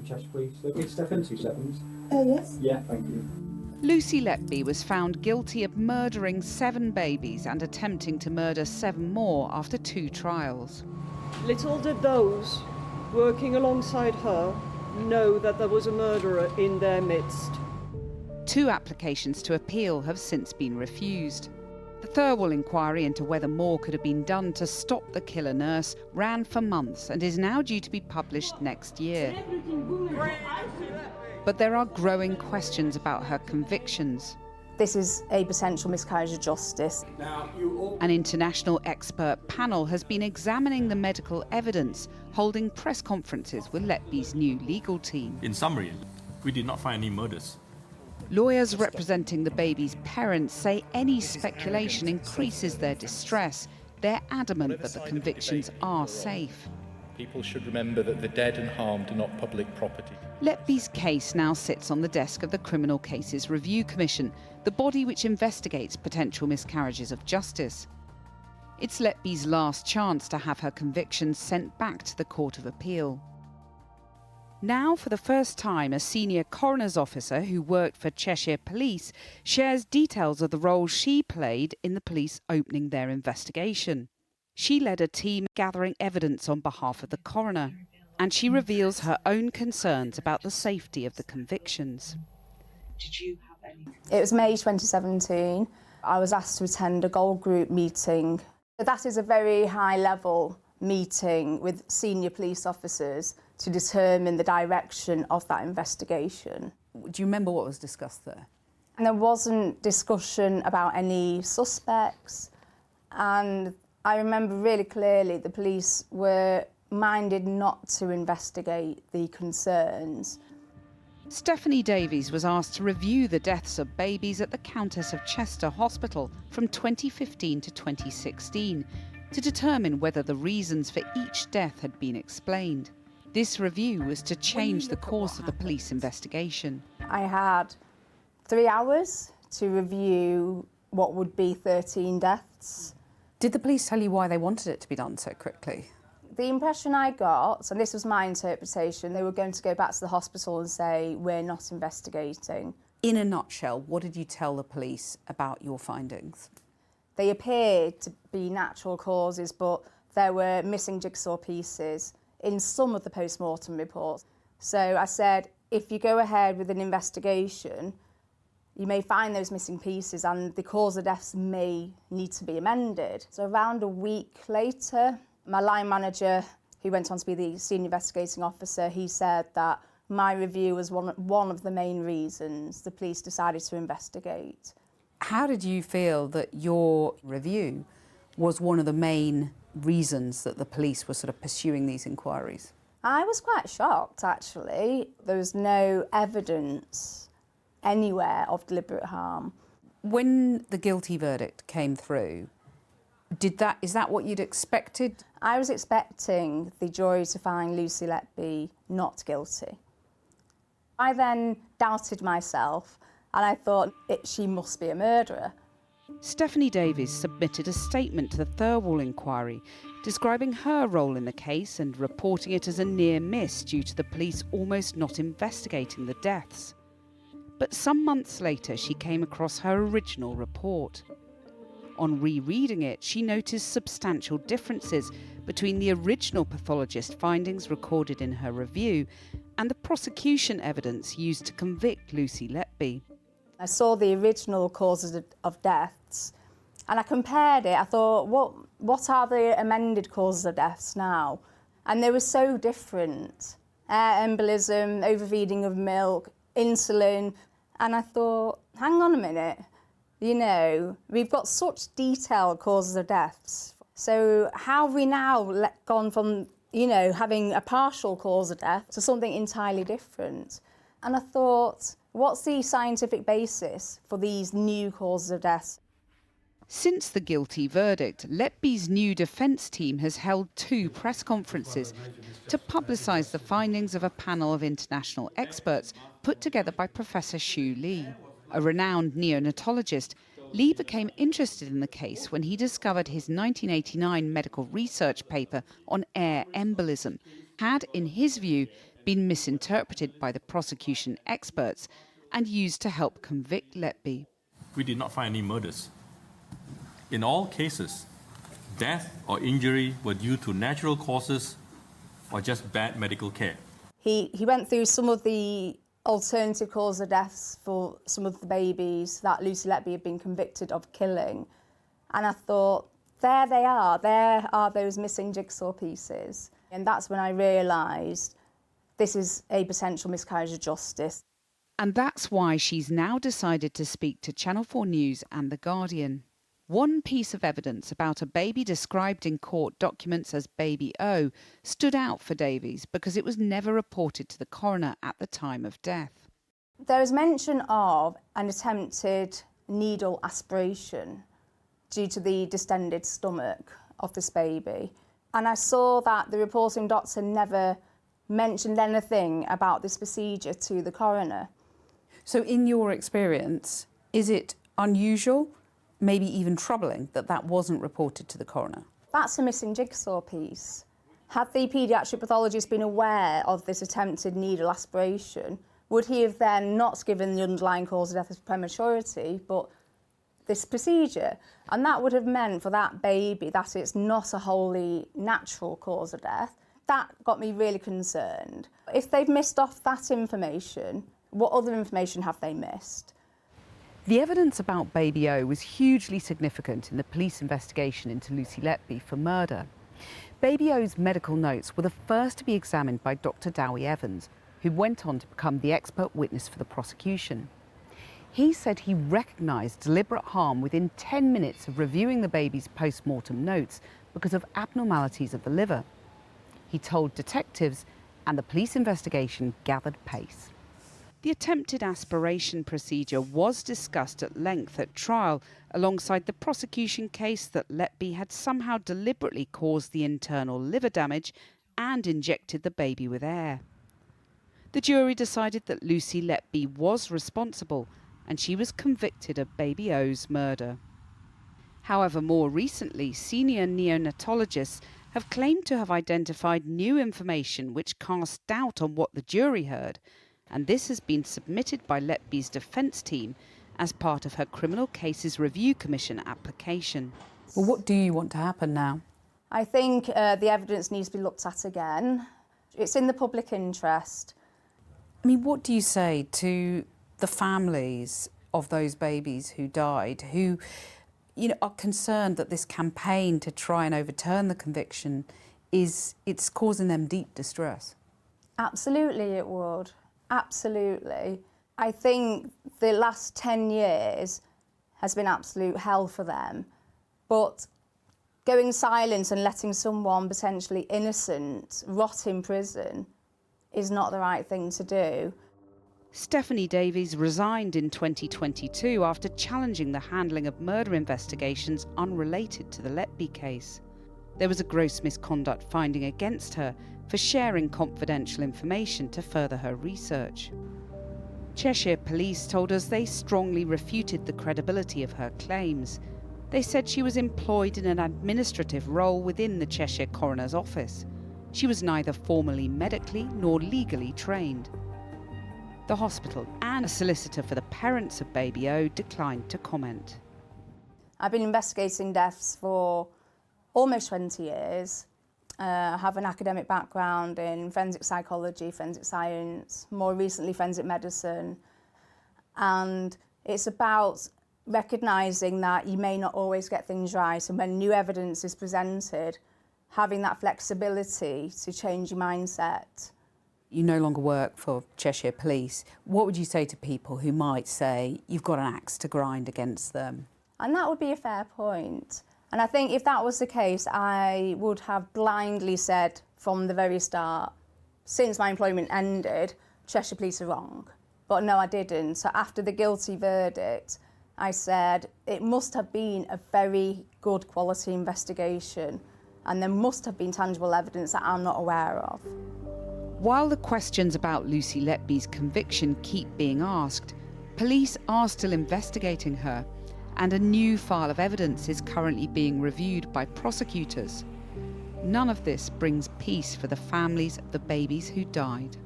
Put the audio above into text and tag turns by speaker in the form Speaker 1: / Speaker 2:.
Speaker 1: Cheshire Police. Okay, step in 2 seconds.
Speaker 2: Yes.
Speaker 1: Yeah, thank you.
Speaker 3: Lucy Letby was found guilty of murdering 7 babies and attempting to murder 7 more after 2 trials.
Speaker 4: Little did those working alongside her know that there was a murderer in their midst.
Speaker 3: 2 applications to appeal have since been refused. The Thirlwall inquiry into whether more could have been done to stop the killer nurse ran for months and is now due to be published next year. But there are growing questions about her convictions.
Speaker 2: This is a potential miscarriage of justice.
Speaker 3: An international expert panel has been examining the medical evidence, holding press conferences with Letby's new legal team.
Speaker 5: In summary, we did not find any murders.
Speaker 3: Lawyers representing the baby's parents say any speculation increases their distress. They're adamant that the convictions are safe.
Speaker 6: People should remember that the dead and harmed are not public property.
Speaker 3: Letby's case now sits on the desk of the Criminal Cases Review Commission, the body which investigates potential miscarriages of justice. It's Letby's last chance to have her convictions sent back to the Court of Appeal. Now, for the first time, a senior coroner's officer who worked for Cheshire Police shares details of the role she played in the police opening their investigation. She led a team gathering evidence on behalf of the coroner, and she reveals her own concerns about the safety of the convictions.
Speaker 7: Did you have any?
Speaker 2: It was May 2017. I was asked to attend a gold group meeting. That is a very high-level meeting with senior police officers to determine the direction of that investigation.
Speaker 8: Do you remember what was discussed there?
Speaker 2: And there wasn't discussion about any suspects, and I remember really clearly the police were minded not to investigate the concerns.
Speaker 3: Stephanie Davies was asked to review the deaths of babies at the Countess of Chester Hospital from 2015 to 2016 to determine whether the reasons for each death had been explained. This review was to change the course of the police investigation.
Speaker 2: I had 3 hours to review what would be 13 deaths.
Speaker 8: Did the police tell you why they wanted it to be done so quickly?
Speaker 2: The impression I got, and this was my interpretation, they were going to go back to the hospital and say, we're not investigating.
Speaker 8: In a nutshell, what did you tell the police about your findings?
Speaker 2: They appeared to be natural causes, but there were missing jigsaw pieces in some of the post-mortem reports. So I said, if you go ahead with an investigation, you may find those missing pieces and the cause of deaths may need to be amended. So around a week later, my line manager, who went on to be the senior investigating officer, he said that my review was one of the main reasons the police decided to investigate.
Speaker 8: How did you feel that your review was one of the main reasons that the police were sort of pursuing these inquiries?
Speaker 2: I was quite shocked, actually. There was no evidence anywhere of deliberate harm.
Speaker 8: When the guilty verdict came through, is that what you'd expected?
Speaker 2: I was expecting the jury to find Lucy Letby not guilty. I then doubted myself and I thought she must be a murderer.
Speaker 3: Stephanie Davies submitted a statement to the Thirlwall inquiry describing her role in the case and reporting it as a near miss due to the police almost not investigating the deaths. But some months later she came across her original report. On rereading it, she noticed substantial differences between the original pathologist findings recorded in her review and the prosecution evidence used to convict Lucy Letby.
Speaker 2: I saw the original causes of deaths and I compared it. I thought, what are the amended causes of deaths now? And they were so different. Air embolism, overfeeding of milk, insulin. And I thought, hang on a minute. You know, we've got such detailed causes of deaths. So how have we now gone from, you know, having a partial cause of death to something entirely different? And I thought, what's the scientific basis for these new causes of death?
Speaker 3: Since the guilty verdict, Letby's new defence team has held 2 press conferences to publicise the findings of a panel of international experts put together by Professor Xu Li. A renowned neonatologist, Li became interested in the case when he discovered his 1989 medical research paper on air embolism had, in his view, been misinterpreted by the prosecution experts and used to help convict Letby.
Speaker 5: We did not find any murders. In all cases, death or injury were due to natural causes or just bad medical care.
Speaker 2: He went through some of the alternative causes of deaths for some of the babies that Lucy Letby had been convicted of killing. And I thought, there they are. There are those missing jigsaw pieces. And that's when I realised this is a potential miscarriage of justice.
Speaker 3: And that's why she's now decided to speak to Channel 4 News and The Guardian. One piece of evidence about a baby described in court documents as Baby O stood out for Davies because it was never reported to the coroner at the time of death.
Speaker 2: There was mention of an attempted needle aspiration due to the distended stomach of this baby. And I saw that the reporting doctor never mentioned anything about this procedure to the coroner.
Speaker 8: So in your experience, is it unusual, maybe even troubling, that that wasn't reported to the coroner?
Speaker 2: That's a missing jigsaw piece. Had the paediatric pathologist been aware of this attempted needle aspiration, would he have then not given the underlying cause of death as prematurity, but this procedure? And that would have meant for that baby that it's not a wholly natural cause of death. That got me really concerned. If they've missed off that information, what other information have they missed?
Speaker 3: The evidence about Baby O was hugely significant in the police investigation into Lucy Letby for murder. Baby O's medical notes were the first to be examined by Dr. Dowie Evans, who went on to become the expert witness for the prosecution. He said he recognised deliberate harm within 10 minutes of reviewing the baby's post-mortem notes because of abnormalities of the liver. He told detectives, and the police investigation gathered pace. The attempted aspiration procedure was discussed at length at trial, alongside the prosecution case that Letby had somehow deliberately caused the internal liver damage and injected the baby with air. The jury decided that Lucy Letby was responsible, and she was convicted of Baby O's murder. However, more recently, senior neonatologists have claimed to have identified new information which cast doubt on what the jury heard, and this has been submitted by Letby's defence team as part of her Criminal Cases Review Commission application.
Speaker 8: Well, what do you want to happen now?
Speaker 2: I think the evidence needs to be looked at again. It's in the public interest.
Speaker 8: I mean, what do you say to the families of those babies who died, who, are concerned that this campaign to try and overturn the conviction it's causing them deep distress?
Speaker 2: Absolutely it would. Absolutely. I think the last 10 years has been absolute hell for them. But going silent and letting someone potentially innocent rot in prison is not the right thing to do.
Speaker 3: Stephanie Davies resigned in 2022 after challenging the handling of murder investigations unrelated to the Letby case. There was a gross misconduct finding against her for sharing confidential information to further her research. Cheshire Police told us they strongly refuted the credibility of her claims. They said she was employed in an administrative role within the Cheshire Coroner's office. She was neither formally medically nor legally trained. The hospital and a solicitor for the parents of Baby O declined to comment.
Speaker 2: I've been investigating deaths for almost 20 years. I have an academic background in forensic psychology, forensic science, more recently forensic medicine. And it's about recognising that you may not always get things right, and when new evidence is presented, having that flexibility to change your mindset.
Speaker 8: You no longer work for Cheshire Police. What would you say to people who might say you've got an axe to grind against them?
Speaker 2: And that would be a fair point. And I think if that was the case, I would have blindly said from the very start, since my employment ended, Cheshire Police are wrong. But no, I didn't. So after the guilty verdict, I said it must have been a very good quality investigation, and there must have been tangible evidence that I'm not aware of.
Speaker 3: While the questions about Lucy Letby's conviction keep being asked, police are still investigating her, and a new file of evidence is currently being reviewed by prosecutors. None of this brings peace for the families of the babies who died.